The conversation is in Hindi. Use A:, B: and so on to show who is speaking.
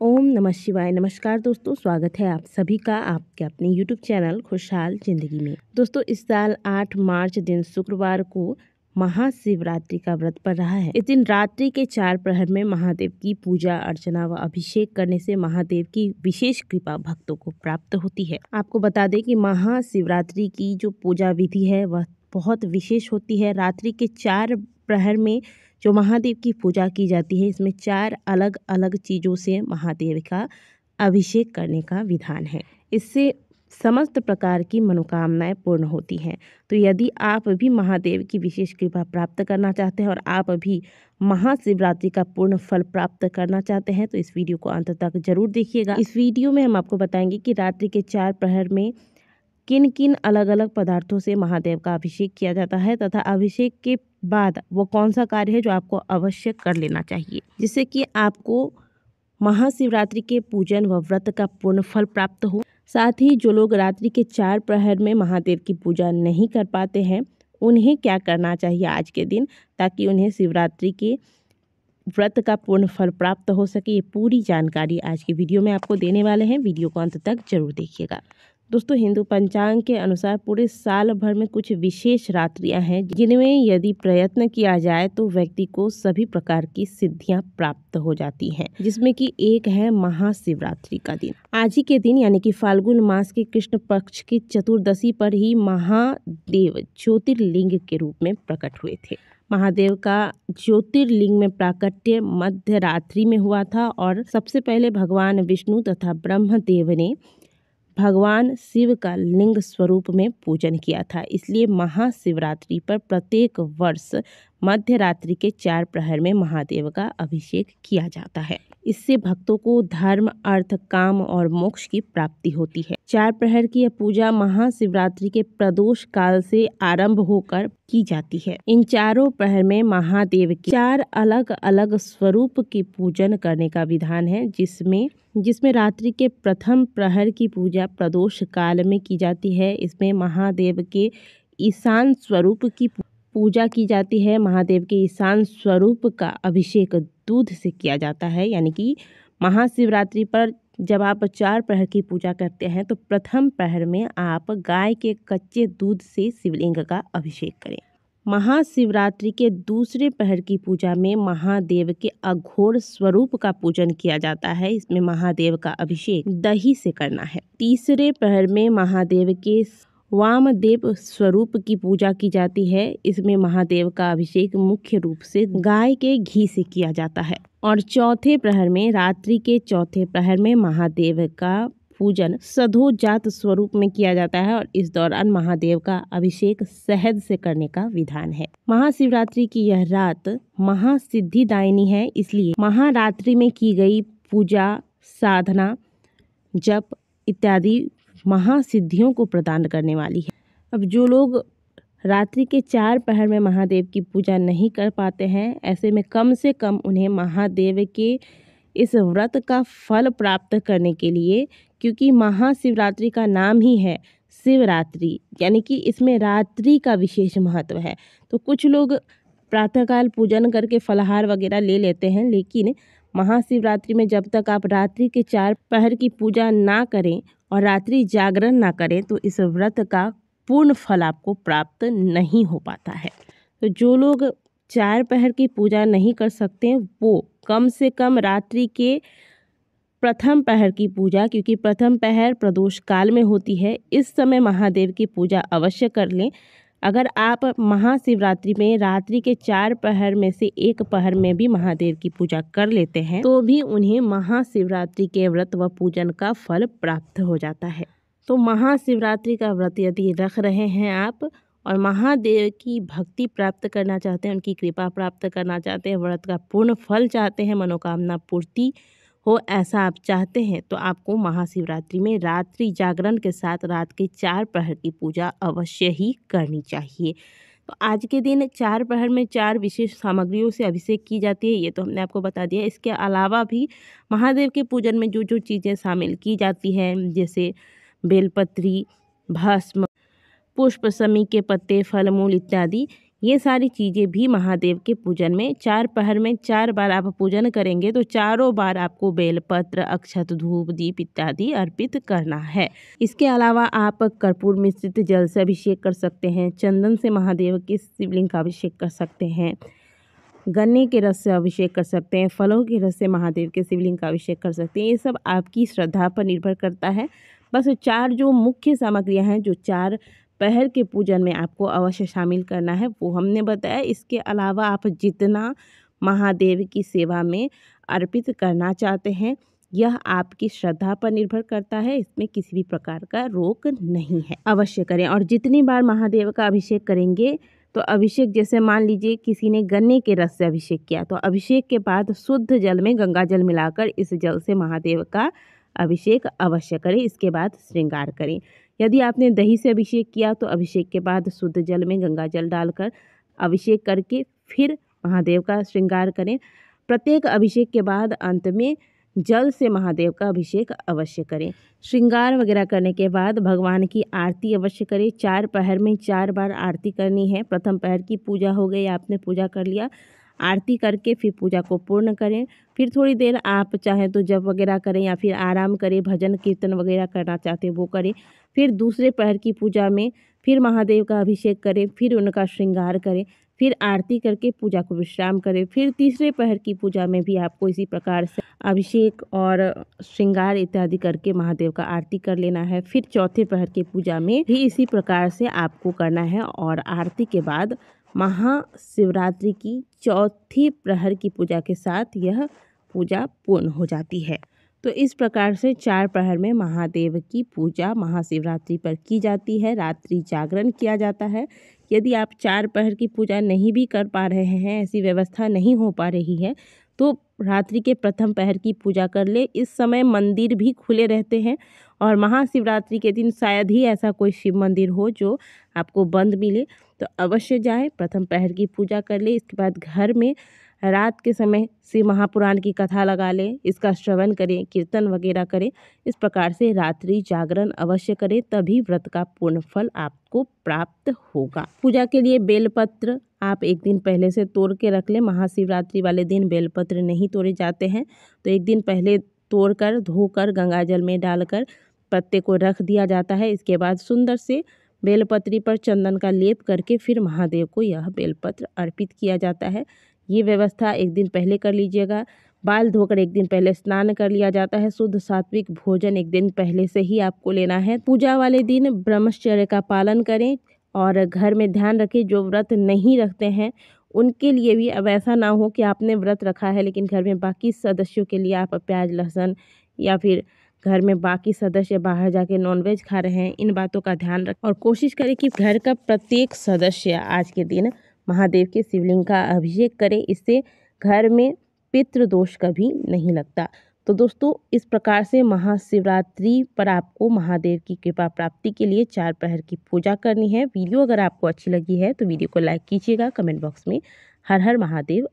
A: ओम नमः शिवाय। नमस्कार दोस्तों, स्वागत है आप सभी का आपके अपने YouTube चैनल खुशहाल जिंदगी में। दोस्तों, इस साल 8 मार्च दिन शुक्रवार को महाशिवरात्रि का व्रत पड़ रहा है। इस दिन रात्रि के 4 प्रहर में महादेव की पूजा अर्चना व अभिषेक करने से महादेव की विशेष कृपा भक्तों को प्राप्त होती है। आपको बता दें कि महाशिवरात्रि की जो पूजा विधि है वह बहुत विशेष होती है। रात्रि के 4 प्रहर में जो महादेव की पूजा की जाती है, इसमें 4 अलग अलग चीज़ों से महादेव का अभिषेक करने का विधान है। इससे समस्त प्रकार की मनोकामनाएं पूर्ण होती हैं। तो यदि आप भी महादेव की विशेष कृपा प्राप्त करना चाहते हैं और आप भी महाशिवरात्रि का पूर्ण फल प्राप्त करना चाहते हैं तो इस वीडियो को अंत तक जरूर देखिएगा। इस वीडियो में हम आपको बताएंगे कि रात्रि के 4 प्रहर में किन किन अलग अलग पदार्थों से महादेव का अभिषेक किया जाता है तथा अभिषेक के बाद वो कौन सा कार्य है जो आपको अवश्य कर लेना चाहिए, जिससे कि आपको महाशिवरात्रि के पूजन व व्रत का पूर्ण फल प्राप्त हो। साथ ही जो लोग रात्रि के 4 प्रहर में महादेव की पूजा नहीं कर पाते हैं, उन्हें क्या करना चाहिए आज के दिन, ताकि उन्हें शिवरात्रि के व्रत का पूर्ण फल प्राप्त हो सके। ये पूरी जानकारी आज की वीडियो में आपको देने वाले हैं। वीडियो को अंत तक जरूर देखिएगा। दोस्तों, हिंदू पंचांग के अनुसार पूरे साल भर में कुछ विशेष रात्रियां हैं जिनमें यदि प्रयत्न किया जाए तो व्यक्ति को सभी प्रकार की सिद्धियां प्राप्त हो जाती हैं, जिसमें कि एक है महाशिवरात्रि का दिन। आज ही के दिन यानी कि फाल्गुन मास के कृष्ण पक्ष की चतुर्दशी पर ही महादेव ज्योतिर्लिंग के रूप में प्रकट हुए थे। महादेव का ज्योतिर्लिंग में प्राकट्य मध्य रात्रि में हुआ था और सबसे पहले भगवान विष्णु तथा ब्रह्मदेव ने भगवान शिव का लिंग स्वरूप में पूजन किया था। इसलिए महाशिवरात्रि पर प्रत्येक वर्ष मध्य रात्रि के 4 प्रहर में महादेव का अभिषेक किया जाता है। इससे भक्तों को धर्म, अर्थ, काम और मोक्ष की प्राप्ति होती है। 4 प्रहर की यह पूजा महाशिवरात्रि के प्रदोष काल से आरंभ होकर की जाती है। इन चारों प्रहर में महादेव के 4 अलग अलग स्वरूप के पूजन करने का विधान है, जिसमें रात्रि के प्रथम प्रहर की पूजा प्रदोष काल में की जाती है। इसमें महादेव के ईशान स्वरूप की पूजा की जाती है। महादेव के ईशान स्वरूप का अभिषेक दूध से किया जाता है, यानी कि महाशिवरात्रि पर जब आप 4 प्रहर की पूजा करते हैं तो प्रथम प्रहर में आप गाय के कच्चे दूध से शिवलिंग का अभिषेक करें। महाशिवरात्रि के दूसरे प्रहर की पूजा में महादेव के अघोर स्वरूप का पूजन किया जाता है। इसमें महादेव का अभिषेक दही से करना है। तीसरे प्रहर में महादेव के वामदेव स्वरूप की पूजा की जाती है। इसमें महादेव का अभिषेक मुख्य रूप से गाय के घी से किया जाता है। और चौथे प्रहर में, रात्रि के चौथे प्रहर में महादेव का पूजन सधोजात स्वरूप में किया जाता है और इस दौरान महादेव का अभिषेक शहद से करने का विधान है। महाशिवरात्रि की यह रात महासिद्धिदायिनी है, इसलिए महारात्रि में की गई पूजा, साधना, जप इत्यादि महासिद्धियों को प्रदान करने वाली है। अब जो लोग रात्रि के 4 प्रहर में महादेव की पूजा नहीं कर पाते हैं, ऐसे में कम से कम उन्हें महादेव के इस व्रत का फल प्राप्त करने के लिए, क्योंकि महाशिवरात्रि का नाम ही है शिवरात्रि, यानी कि इसमें रात्रि का विशेष महत्व है। तो कुछ लोग प्रातःकाल पूजन करके फलाहार वगैरह ले लेते हैं, लेकिन महाशिवरात्रि में जब तक आप रात्रि के 4 प्रहर की पूजा ना करें और रात्रि जागरण ना करें तो इस व्रत का पूर्ण फल आपको प्राप्त नहीं हो पाता है। तो जो लोग 4 प्रहर की पूजा नहीं कर सकते वो कम से कम रात्रि के प्रथम प्रहर की पूजा, क्योंकि प्रथम प्रहर प्रदोष काल में होती है, इस समय महादेव की पूजा अवश्य कर लें। अगर आप महाशिवरात्रि में रात्रि के 4 प्रहर में से एक प्रहर में भी महादेव की पूजा कर लेते हैं तो भी उन्हें महाशिवरात्रि के व्रत व पूजन का फल प्राप्त हो जाता है। तो महाशिवरात्रि का व्रत यदि रख रहे हैं आप और महादेव की भक्ति प्राप्त करना चाहते हैं, उनकी कृपा प्राप्त करना चाहते हैं, व्रत का पूर्ण फल चाहते हैं, मनोकामना पूर्ति हो ऐसा आप चाहते हैं, तो आपको महाशिवरात्रि में रात्रि जागरण के साथ रात के 4 प्रहर की पूजा अवश्य ही करनी चाहिए। तो आज के दिन 4 प्रहर में 4 विशेष सामग्रियों से अभिषेक की जाती है, ये तो हमने आपको बता दिया। इसके अलावा भी महादेव के पूजन में जो जो चीज़ें शामिल की जाती हैं, जैसे बेलपत्री, भस्म, पुष्प, समी के पत्ते, फल मूल इत्यादि, ये सारी चीज़ें भी महादेव के पूजन में 4 पहर में 4 बार आप पूजन करेंगे तो चारों बार आपको बेलपत्र, अक्षत, धूप, दीप इत्यादि अर्पित करना है। इसके अलावा आप कर्पूर मिश्रित जल से अभिषेक कर सकते हैं, चंदन से महादेव के शिवलिंग का अभिषेक कर सकते हैं, गन्ने के रस से अभिषेक कर सकते हैं, फलों के रस से महादेव के शिवलिंग का अभिषेक कर सकते हैं। ये सब आपकी श्रद्धा पर निर्भर करता है। बस 4 जो मुख्य सामग्रियां हैं जो 4 पहर के पूजन में आपको अवश्य शामिल करना है वो हमने बताया। इसके अलावा आप जितना महादेव की सेवा में अर्पित करना चाहते हैं यह आपकी श्रद्धा पर निर्भर करता है। इसमें किसी भी प्रकार का रोक नहीं है, अवश्य करें। और जितनी बार महादेव का अभिषेक करेंगे तो अभिषेक, जैसे मान लीजिए किसी ने गन्ने के रस से अभिषेक किया तो अभिषेक के बाद शुद्ध जल में गंगा जल मिलाकर इस जल से महादेव का अभिषेक अवश्य करें। इसके बाद श्रृंगार करें। यदि आपने दही से अभिषेक किया तो अभिषेक के बाद शुद्ध जल में गंगा जल डालकर अभिषेक करके फिर महादेव का श्रृंगार करें। प्रत्येक अभिषेक के बाद अंत में जल से महादेव का अभिषेक अवश्य करें। श्रृंगार वगैरह करने के बाद भगवान की आरती अवश्य करें। 4 पहर में 4 बार आरती करनी है। प्रथम पहर की पूजा हो गई, आपने पूजा कर लिया, आरती करके फिर पूजा को पूर्ण करें। फिर थोड़ी देर आप चाहें तो जप वगैरह करें या फिर आराम करें, भजन कीर्तन वगैरह करना चाहते हैं वो करें। फिर दूसरे पहर की पूजा में फिर महादेव का अभिषेक करें, फिर उनका श्रृंगार करें, फिर आरती करके पूजा को विश्राम करें। फिर तीसरे पहर की पूजा में भी आपको इसी प्रकार से अभिषेक और श्रृंगार इत्यादि करके महादेव का आरती कर लेना है। फिर चौथे पहर की पूजा में भी इसी प्रकार से आपको करना है। और आरती के बाद महाशिवरात्रि की चौथी प्रहर की पूजा के साथ यह पूजा पूर्ण हो जाती है। तो इस प्रकार से 4 प्रहर में महादेव की पूजा महाशिवरात्रि पर की जाती है, रात्रि जागरण किया जाता है। यदि आप 4 प्रहर की पूजा नहीं भी कर पा रहे हैं, ऐसी व्यवस्था नहीं हो पा रही है, तो रात्रि के प्रथम पहर की पूजा कर ले। इस समय मंदिर भी खुले रहते हैं और महाशिवरात्रि के दिन शायद ही ऐसा कोई शिव मंदिर हो जो आपको बंद मिले, तो अवश्य जाएं, प्रथम पहर की पूजा कर ले। इसके बाद घर में रात के समय शिव महापुराण की कथा लगा लें, इसका श्रवण करें, कीर्तन वगैरह करें। इस प्रकार से रात्रि जागरण अवश्य करें, तभी व्रत का पूर्ण फल आपको प्राप्त होगा। पूजा के लिए बेलपत्र आप एक दिन पहले से तोड़ के रख लें। महाशिवरात्रि वाले दिन बेलपत्र नहीं तोड़े जाते हैं, तो एक दिन पहले तोड़कर धोकर गंगाजल में डालकर पत्ते को रख दिया जाता है। इसके बाद सुंदर से बेलपत्री पर चंदन का लेप करके फिर महादेव को यह बेलपत्र अर्पित किया जाता है। ये व्यवस्था एक दिन पहले कर लीजिएगा। बाल धोकर एक दिन पहले स्नान कर लिया जाता है। शुद्ध सात्विक भोजन एक दिन पहले से ही आपको लेना है। पूजा वाले दिन ब्रह्मचर्य का पालन करें और घर में ध्यान रखें जो व्रत नहीं रखते हैं उनके लिए भी अब ऐसा ना हो कि आपने व्रत रखा है लेकिन घर में बाकी सदस्यों के लिए आप प्याज लहसुन या फिर घर में बाकी सदस्य बाहर जाके नॉनवेज खा रहे हैं। इन बातों का ध्यान रखें और कोशिश करें कि घर का प्रत्येक सदस्य आज के दिन महादेव के शिवलिंग का अभिषेक करें। इससे घर में पितृदोष कभी नहीं लगता। तो दोस्तों, इस प्रकार से महाशिवरात्रि पर आपको महादेव की कृपा प्राप्ति के लिए 4 पहर की पूजा करनी है। वीडियो अगर आपको अच्छी लगी है तो वीडियो को लाइक कीजिएगा। कमेंट बॉक्स में हर हर महादेव